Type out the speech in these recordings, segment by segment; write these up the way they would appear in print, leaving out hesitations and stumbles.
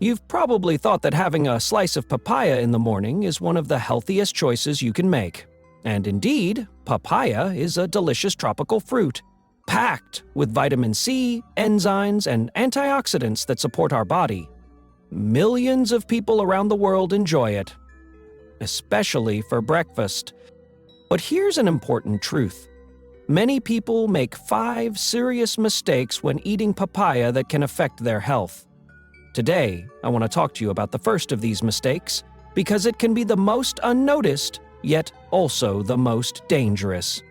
You've probably thought that having a slice of papaya in the morning is one of the healthiest choices you can make. And indeed, papaya is a delicious tropical fruit, packed with vitamin C, enzymes, and antioxidants that support our body. Millions of people around the world enjoy it, especially for breakfast. But here's an important truth. Many people make 5 serious mistakes when eating papaya that can affect their health. Today, I want to talk to you about the first of these mistakes because it can be the most unnoticed, yet also the most dangerous.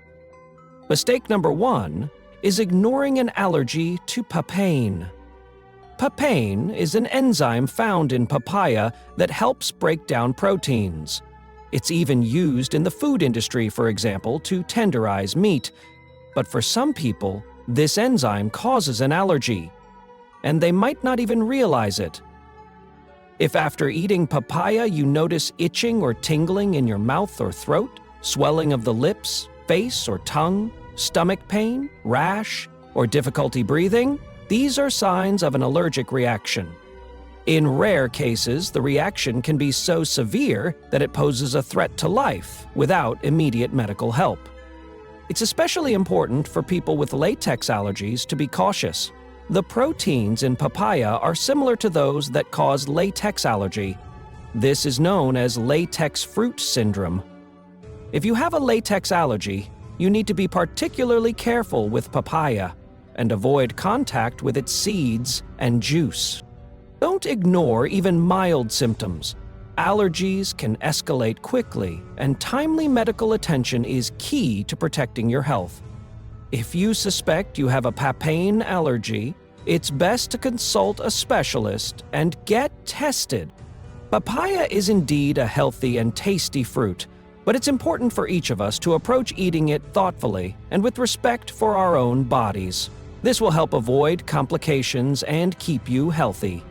Mistake number 1 is ignoring an allergy to papain. Papain is an enzyme found in papaya that helps break down proteins. It's even used in the food industry, for example, to tenderize meat. But for some people, this enzyme causes an allergy, and they might not even realize it. If after eating papaya you notice itching or tingling in your mouth or throat, swelling of the lips, face or tongue, stomach pain, rash, or difficulty breathing, these are signs of an allergic reaction. In rare cases, the reaction can be so severe that it poses a threat to life without immediate medical help. It's especially important for people with latex allergies to be cautious. The proteins in papaya are similar to those that cause latex allergy. This is known as latex fruit syndrome. If you have a latex allergy, you need to be particularly careful with papaya and avoid contact with its seeds and juice. Don't ignore even mild symptoms. Allergies can escalate quickly, and timely medical attention is key to protecting your health. If you suspect you have a papain allergy, it's best to consult a specialist and get tested. Papaya is indeed a healthy and tasty fruit, but it's important for each of us to approach eating it thoughtfully and with respect for our own bodies. This will help avoid complications and keep you healthy.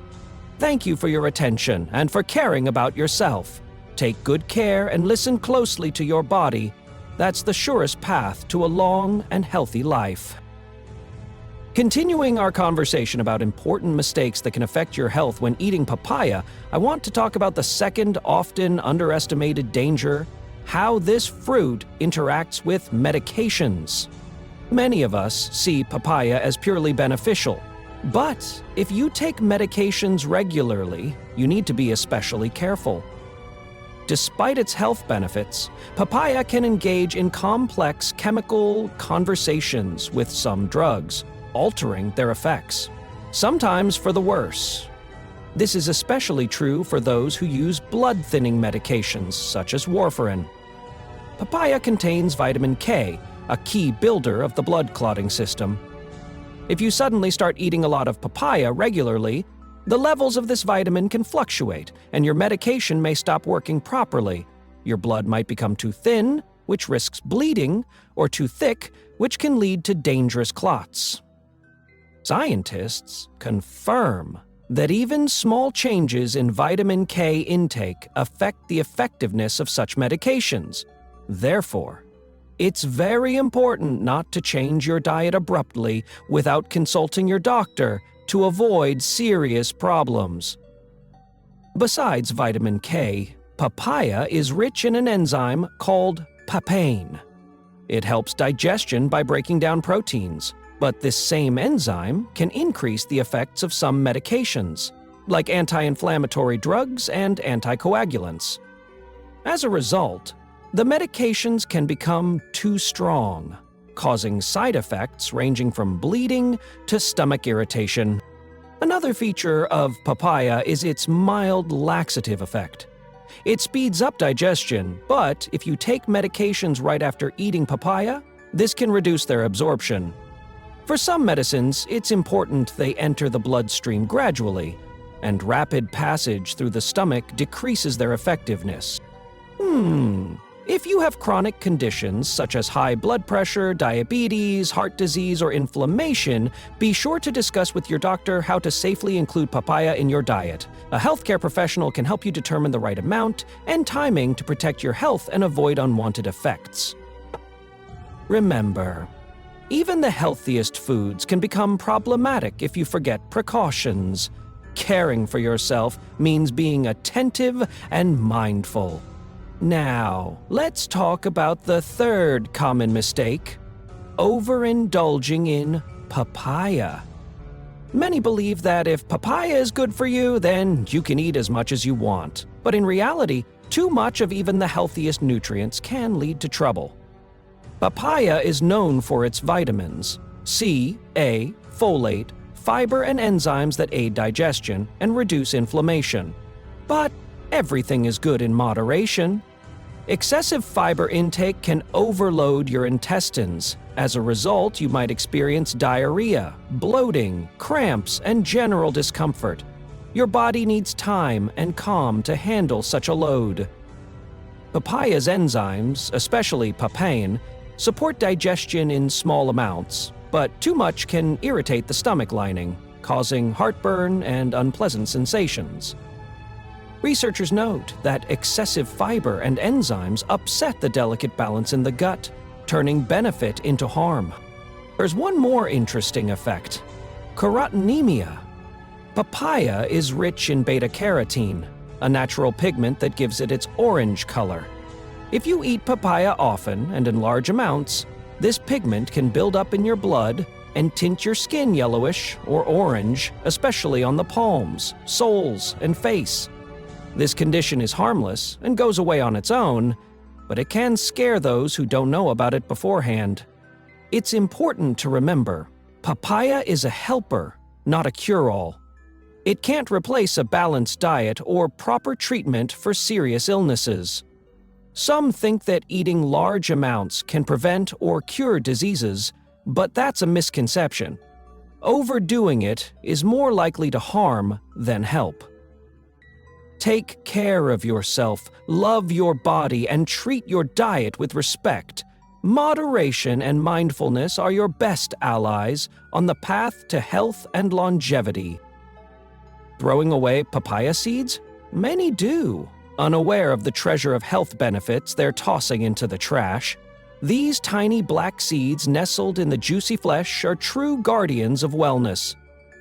Thank you for your attention and for caring about yourself. Take good care and listen closely to your body. That's the surest path to a long and healthy life. Continuing our conversation about important mistakes that can affect your health when eating papaya, I want to talk about the second often underestimated danger: how this fruit interacts with medications. Many of us see papaya as purely beneficial. But if you take medications regularly, you need to be especially careful. Despite its health benefits, papaya can engage in complex chemical conversations with some drugs, altering their effects, sometimes for the worse. This is especially true for those who use blood-thinning medications such as warfarin. Papaya contains vitamin K, a key builder of the blood clotting system. If you suddenly start eating a lot of papaya regularly, the levels of this vitamin can fluctuate, and your medication may stop working properly. Your blood might become too thin, which risks bleeding, or too thick, which can lead to dangerous clots. Scientists confirm that even small changes in vitamin K intake affect the effectiveness of such medications. Therefore, it's very important not to change your diet abruptly without consulting your doctor to avoid serious problems. Besides vitamin K, papaya is rich in an enzyme called papain. It helps digestion by breaking down proteins, but this same enzyme can increase the effects of some medications, like anti-inflammatory drugs and anticoagulants. As a result, the medications can become too strong, causing side effects ranging from bleeding to stomach irritation. Another feature of papaya is its mild laxative effect. It speeds up digestion, but if you take medications right after eating papaya, this can reduce their absorption. For some medicines, it's important they enter the bloodstream gradually, and rapid passage through the stomach decreases their effectiveness. If you have chronic conditions such as high blood pressure, diabetes, heart disease, or inflammation, be sure to discuss with your doctor how to safely include papaya in your diet. A healthcare professional can help you determine the right amount and timing to protect your health and avoid unwanted effects. Remember, even the healthiest foods can become problematic if you forget precautions. caring for yourself means being attentive and mindful. Now, let's talk about the third common mistake: overindulging in papaya. Many believe that if papaya is good for you, then you can eat as much as you want. But in reality, too much of even the healthiest nutrients can lead to trouble. Papaya is known for its vitamins C, A, folate, fiber, and enzymes that aid digestion and reduce inflammation. But everything is good in moderation. Excessive fiber intake can overload your intestines. As a result, you might experience diarrhea, bloating, cramps, and general discomfort. Your body needs time and calm to handle such a load. Papaya's enzymes, especially papain, support digestion in small amounts, but too much can irritate the stomach lining, causing heartburn and unpleasant sensations. Researchers note that excessive fiber and enzymes upset the delicate balance in the gut, turning benefit into harm. There's one more interesting effect: carotenemia. Papaya is rich in beta-carotene, a natural pigment that gives it its orange color. If you eat papaya often and in large amounts, this pigment can build up in your blood and tint your skin yellowish or orange, especially on the palms, soles, and face. This condition is harmless and goes away on its own, but it can scare those who don't know about it beforehand. It's important to remember, papaya is a helper, not a cure-all. It can't replace a balanced diet or proper treatment for serious illnesses. Some think that eating large amounts can prevent or cure diseases, but that's a misconception. Overdoing it is more likely to harm than help. Take care of yourself, love your body, and treat your diet with respect. Moderation and mindfulness are your best allies on the path to health and longevity. Throwing away papaya seeds? Many do, unaware of the treasure of health benefits they're tossing into the trash. These tiny black seeds nestled in the juicy flesh are true guardians of wellness.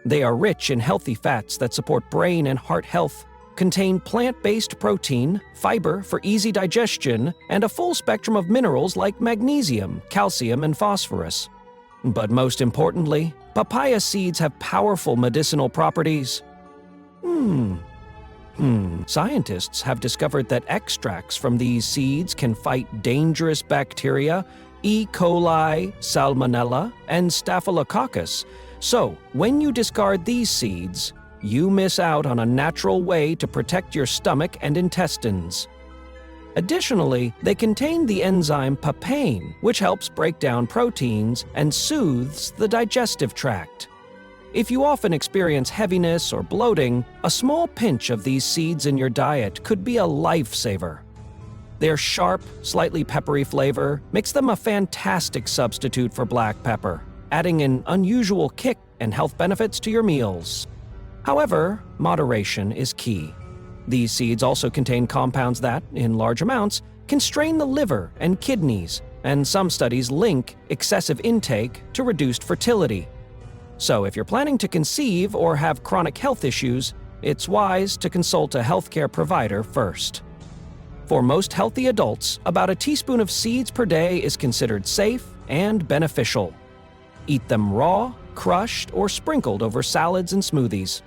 They are rich in healthy fats that support brain and heart health, contain plant-based protein, fiber for easy digestion, and a full spectrum of minerals like magnesium, calcium, and phosphorus. But most importantly, papaya seeds have powerful medicinal properties. Scientists have discovered that extracts from these seeds can fight dangerous bacteria, E. coli, Salmonella, and Staphylococcus. So, when you discard these seeds, you miss out on a natural way to protect your stomach and intestines. Additionally, they contain the enzyme papain, which helps break down proteins and soothes the digestive tract. If you often experience heaviness or bloating, a small pinch of these seeds in your diet could be a lifesaver. Their sharp, slightly peppery flavor makes them a fantastic substitute for black pepper, adding an unusual kick and health benefits to your meals. However, moderation is key. These seeds also contain compounds that, in large amounts, can strain the liver and kidneys, and some studies link excessive intake to reduced fertility. So if you're planning to conceive or have chronic health issues, it's wise to consult a healthcare provider first. For most healthy adults, about a teaspoon of seeds per day is considered safe and beneficial. Eat them raw, crushed, or sprinkled over salads and smoothies.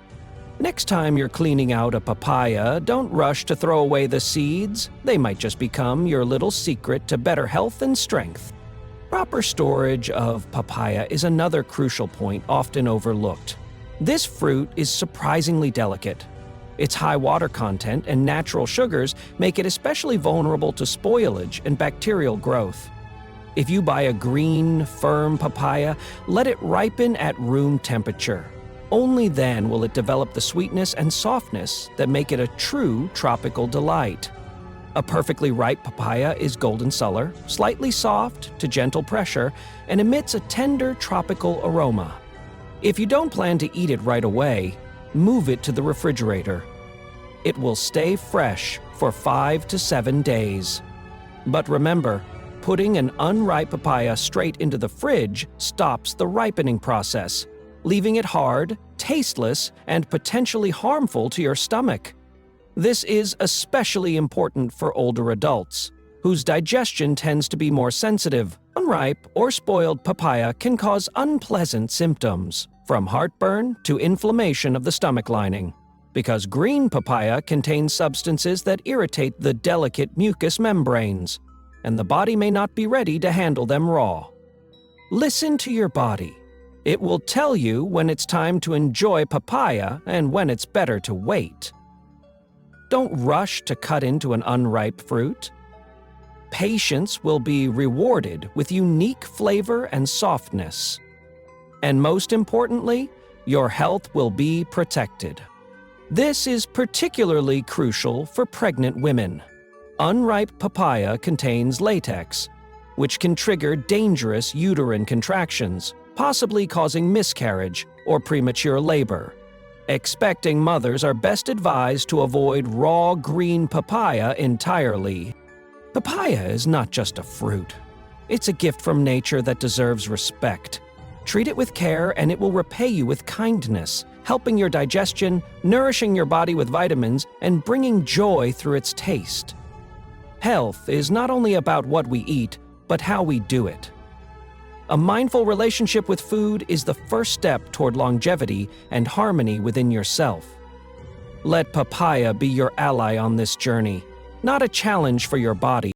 Next time you're cleaning out a papaya, don't rush to throw away the seeds. They might just become your little secret to better health and strength. Proper storage of papaya is another crucial point often overlooked. This fruit is surprisingly delicate. Its high water content and natural sugars make it especially vulnerable to spoilage and bacterial growth. If you buy a green, firm papaya, let it ripen at room temperature. Only then will it develop the sweetness and softness that make it a true tropical delight. A perfectly ripe papaya is golden color, slightly soft to gentle pressure, and emits a tender tropical aroma. If you don't plan to eat it right away, move it to the refrigerator. It will stay fresh for 5 to 7 days. But remember, putting an unripe papaya straight into the fridge stops the ripening process. leaving it hard, tasteless, and potentially harmful to your stomach. This is especially important for older adults, whose digestion tends to be more sensitive. Unripe or spoiled papaya can cause unpleasant symptoms, from heartburn to inflammation of the stomach lining, because green papaya contains substances that irritate the delicate mucous membranes, and the body may not be ready to handle them raw. Listen to your body. It will tell you when it's time to enjoy papaya and when it's better to wait. Don't rush to cut into an unripe fruit. Patience will be rewarded with unique flavor and softness. And most importantly, your health will be protected. This is particularly crucial for pregnant women. Unripe papaya contains latex, which can trigger dangerous uterine contractions, possibly causing miscarriage or premature labor. Expecting mothers are best advised to avoid raw green papaya entirely. Papaya is not just a fruit. It's a gift from nature that deserves respect. Treat it with care and it will repay you with kindness, helping your digestion, nourishing your body with vitamins, and bringing joy through its taste. Health is not only about what we eat, but how we do it. A mindful relationship with food is the first step toward longevity and harmony within yourself. Let papaya be your ally on this journey, not a challenge for your body.